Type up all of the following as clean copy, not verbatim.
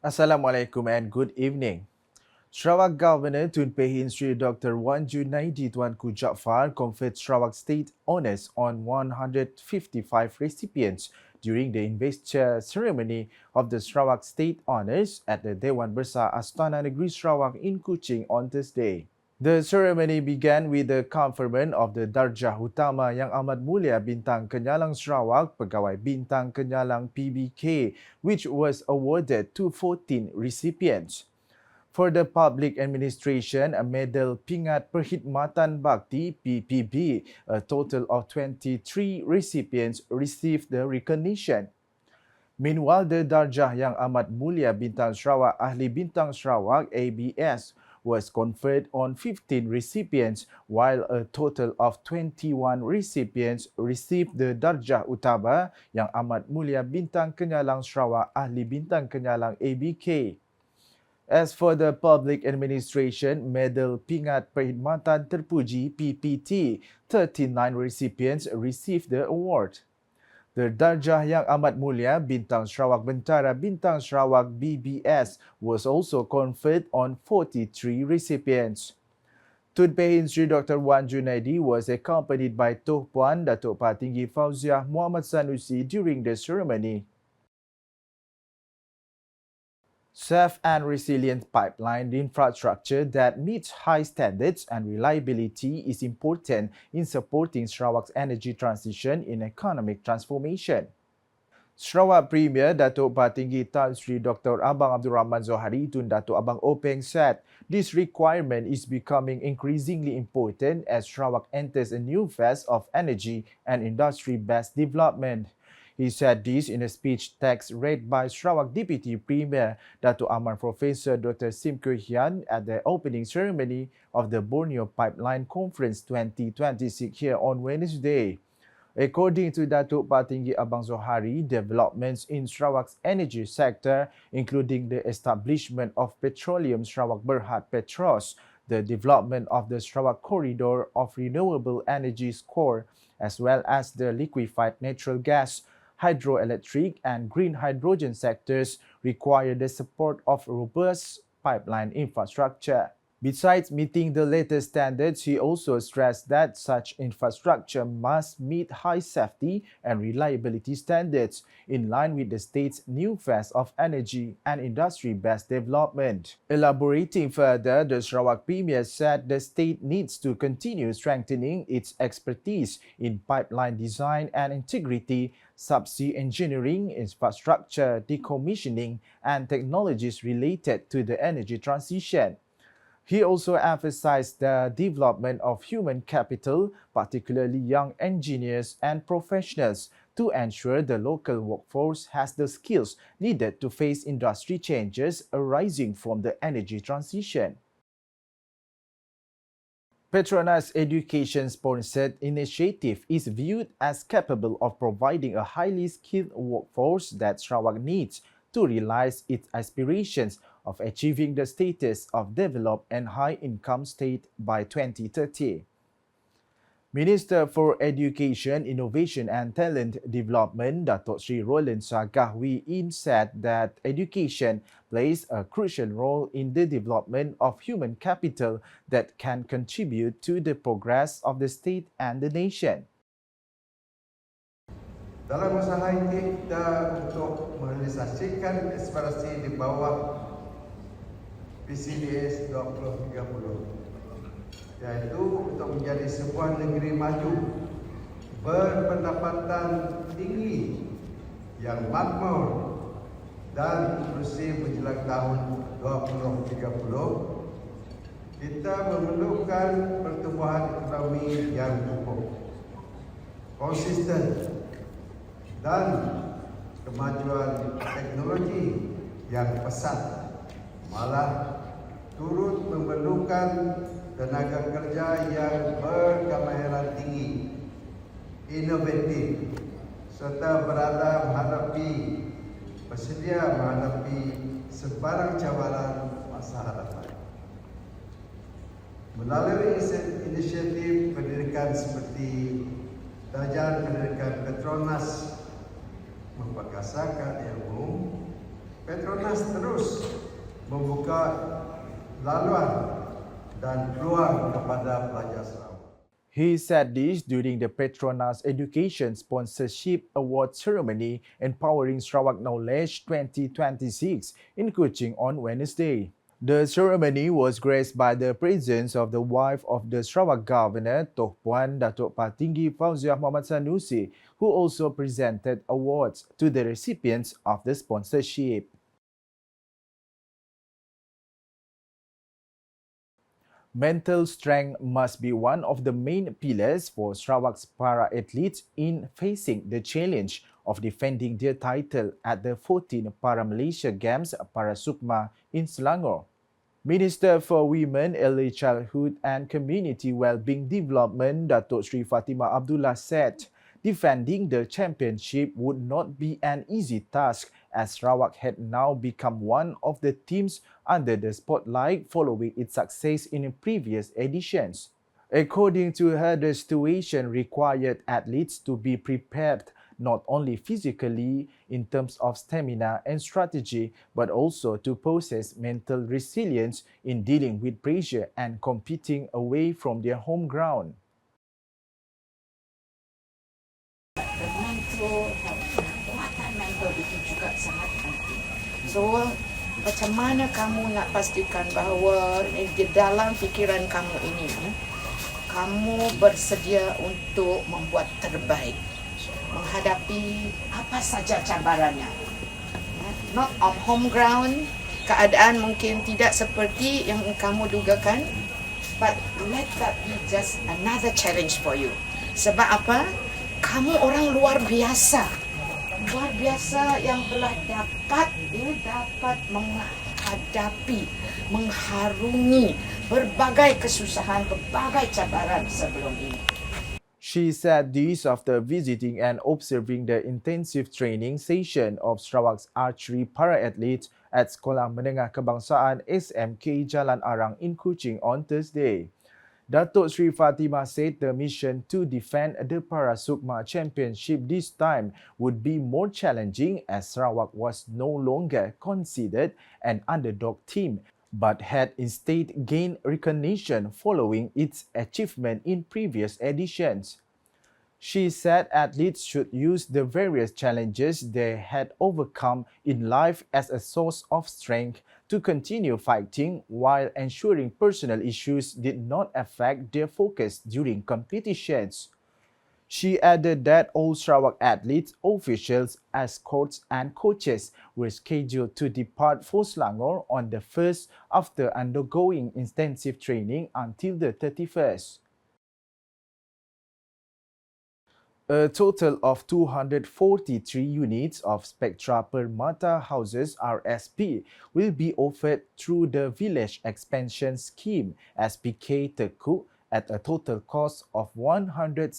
Assalamualaikum and good evening. Sarawak Governor Tun Pehin Sri Dr. Wan Junaidi Tuanku Jaafar conferred Sarawak State Honours on 155 recipients during the investiture ceremony of the Sarawak State Honours at the Dewan Besar Astana Negeri Sarawak in Kuching on Thursday. The ceremony began with the conferment of the Darjah Utama Yang Amat Mulia Bintang Kenyalang Sarawak Pegawai Bintang Kenyalang PBK, which was awarded to 14 recipients. For the public administration, a medal Pingat Perkhidmatan Bakti PPB, a total of 23 recipients received the recognition. Meanwhile, the Darjah Yang Amat Mulia Bintang Sarawak Ahli Bintang Sarawak ABS was conferred on 15 recipients, while a total of 21 recipients received the Darjah Utama Yang Amat Mulia Bintang Kenyalang Sarawak Ahli Bintang Kenyalang ABK. As for the public administration, medal Pingat Perkhidmatan Terpuji PPT, 39 recipients received the award. The Darjah Yang Amat Mulia Bintang Sarawak Bentara Bintang Sarawak BBS was also conferred on 43 recipients. Tun Pehin Sri Dr. Wan Junaidi was accompanied by Toh Puan Datuk Patinggi Fauziah Muhammad Sanusi during the ceremony. Safe and resilient pipeline infrastructure that meets high standards and reliability is important in supporting Sarawak's energy transition in economic transformation. Sarawak Premier Datuk Patinggi Tan Sri Dr. Abang Abdul Rahman Zohari Tun Datuk Abang Openg said this requirement is becoming increasingly important as Sarawak enters a new phase of energy and industry-based development. He said this in a speech text read by Sarawak Deputy Premier Datuk Amar Professor Dr. Sim Kyo Hian at the opening ceremony of the Borneo Pipeline Conference 2026 here on Wednesday. According to Datuk Patinggi Abang Zohari, developments in Sarawak's energy sector, including the establishment of Petroleum Sarawak Berhad Petros, the development of the Sarawak Corridor of Renewable Energies Core, as well as the liquefied natural gas, hydroelectric and green hydrogen sectors require the support of robust pipeline infrastructure. Besides meeting the latest standards, he also stressed that such infrastructure must meet high safety and reliability standards in line with the state's new phase of energy and industry-based development. Elaborating further, the Sarawak Premier said the state needs to continue strengthening its expertise in pipeline design and integrity, subsea engineering, infrastructure, decommissioning, and technologies related to the energy transition. He also emphasized the development of human capital, particularly young engineers and professionals, to ensure the local workforce has the skills needed to face industry changes arising from the energy transition. Petronas education-sponsored initiative is viewed as capable of providing a highly skilled workforce that Sarawak needs to realize its aspirations of achieving the status of developed and high-income state by 2030. Minister for Education, Innovation and Talent Development, Datuk Sri Roland Sagahwi In said that education plays a crucial role in the development of human capital that can contribute to the progress of the state and the nation. Dalam usaha kita untuk merealisasikan aspirasi di bawah PCDS 2030, iaitu untuk menjadi sebuah negeri maju berpendapatan tinggi yang makmur dan inklusif menjelang tahun 2030, kita memerlukan pertumbuhan ekonomi yang cukup, konsisten dan kemajuan teknologi yang pesat, malah turut memerlukan tenaga kerja yang berkemahiran tinggi, inovatif, serta bersedia menghadapi sebarang cabaran masa hadapan. Melalui inisiatif pendidikan seperti Darjah Pendidikan Petronas memperkasakan ilmu, Petronas terus membuka laluan dan peluang kepada pelajar Sarawak. He said this during the Petronas Education Sponsorship Award Ceremony Empowering Sarawak Knowledge 2026 in Kuching on Wednesday. The ceremony was graced by the presence of the wife of the Sarawak Governor, Toh Puan Datuk Patinggi Fauziah Muhammad Sanusi, who also presented awards to the recipients of the sponsorship. Mental strength must be one of the main pillars for Sarawak's para-athletes in facing the challenge of defending their title at the 14th Para-Malaysia Games Parasukma in Selangor. Minister for Women, Early Childhood and Community Wellbeing Development, Datuk Sri Fatimah Abdullah said, defending the championship would not be an easy task as Sarawak had now become one of the teams under the spotlight following its success in previous editions. According to her, the situation required athletes to be prepared not only physically in terms of stamina and strategy, but also to possess mental resilience in dealing with pressure and competing away from their home ground. Kekuatan mental itu juga sangat penting. So, macam mana kamu nak pastikan bahawa di dalam fikiran kamu ini, kamu bersedia untuk membuat terbaik, menghadapi apa saja cabarannya. Not on home ground, keadaan mungkin tidak seperti yang kamu dugakan, but let that be just another challenge for you. Sebab apa? Kamu orang luar biasa yang telah dapat menghadapi, mengharungi berbagai kesusahan, berbagai cabaran sebelum ini. She said this after visiting and observing the intensive training session of Sarawak's archery para-athletes at Sekolah Menengah Kebangsaan SMK Jalan Arang in Kuching on Thursday. Datuk Sri Fatimah said the mission to defend the Parasukma Championship this time would be more challenging as Sarawak was no longer considered an underdog team, but had instead gained recognition following its achievement in previous editions. She said athletes should use the various challenges they had overcome in life as a source of strength to continue fighting while ensuring personal issues did not affect their focus during competitions. She added that all Sarawak athletes, officials, escorts and coaches were scheduled to depart for Selangor on the 1st after undergoing intensive training until the 31st. A total of 243 units of SPEKTRA Permata houses RSP will be offered through the Village Expansion Scheme SPK Teku at a total cost of 117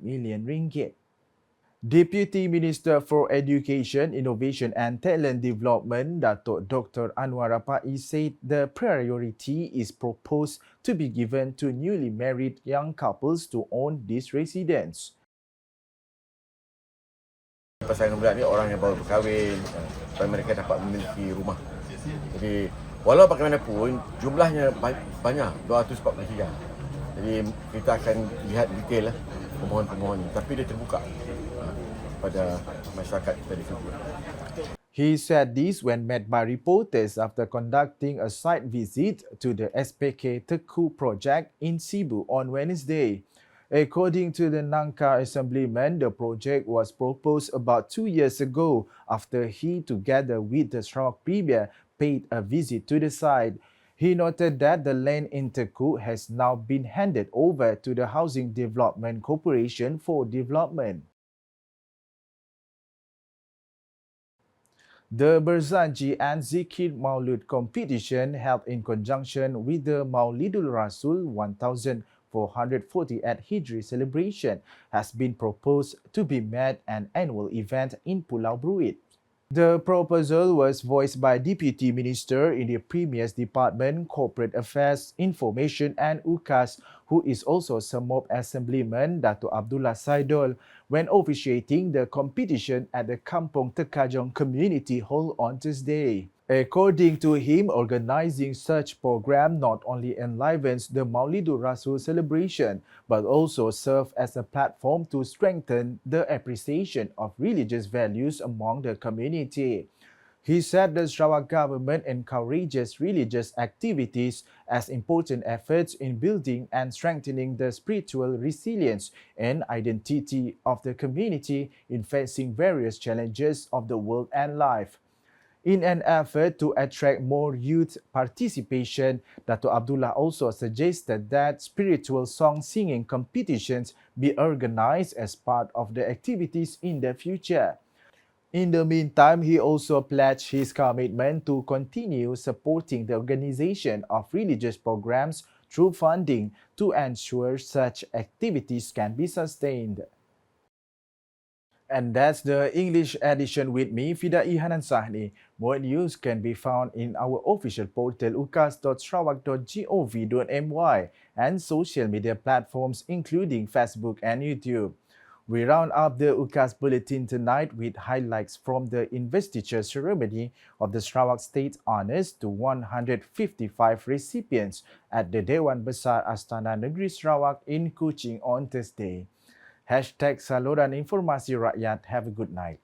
million ringgit. Deputy Minister for Education, Innovation and Talent Development, Datuk Dr. Anwar Rapai said the priority is proposed to be given to newly married young couples to own these residences. Pasangan muda ni orang yang baru berkahwin supaya mereka dapat memiliki rumah. Jadi walau bagaimanapun jumlahnya banyak 243. Jadi kita akan lihat detail pemohon-pemohon ni, tapi dia terbuka pada masyarakat kita di sini. He said this when met by reporters after conducting a site visit to the SPK Teku project in Cebu on Wednesday. According to the Nangka Assemblyman, the project was proposed about 2 years ago after he, together with the Sarawak Premier, paid a visit to the site. He noted that the land in Teku has now been handed over to the Housing Development Corporation for development. The Berzanji and Zikir Maulud competition held in conjunction with the Maulidul Rasul 1440th Hijri celebration has been proposed to be made an annual event in Pulau Bruit. The proposal was voiced by Deputy Minister in the Premier's Department, Corporate Affairs, Information and UKAS, who is also Semop Assemblyman Dato Abdullah Saidul, when officiating the competition at the Kampung Tekajong Community Hall on Tuesday. According to him, organizing such program not only enlivens the Maulidur Rasul celebration, but also serve as a platform to strengthen the appreciation of religious values among the community. He said the Sarawak government encourages religious activities as important efforts in building and strengthening the spiritual resilience and identity of the community in facing various challenges of the world and life. In an effort to attract more youth participation, Dato Abdullah also suggested that spiritual song singing competitions be organized as part of the activities in the future. In the meantime, he also pledged his commitment to continue supporting the organization of religious programs through funding to ensure such activities can be sustained. And that's the English edition with me, Fida'iy Hanan Sahni. More news can be found in our official portal ukas.sarawak.gov.my and social media platforms including Facebook and YouTube. We round up the UKAS Bulletin tonight with highlights from the investiture ceremony of the Sarawak State Honours to 155 recipients at the Dewan Besar Astana Negeri Sarawak in Kuching on Thursday. #Saluran Informasi Rakyat. Have a good night.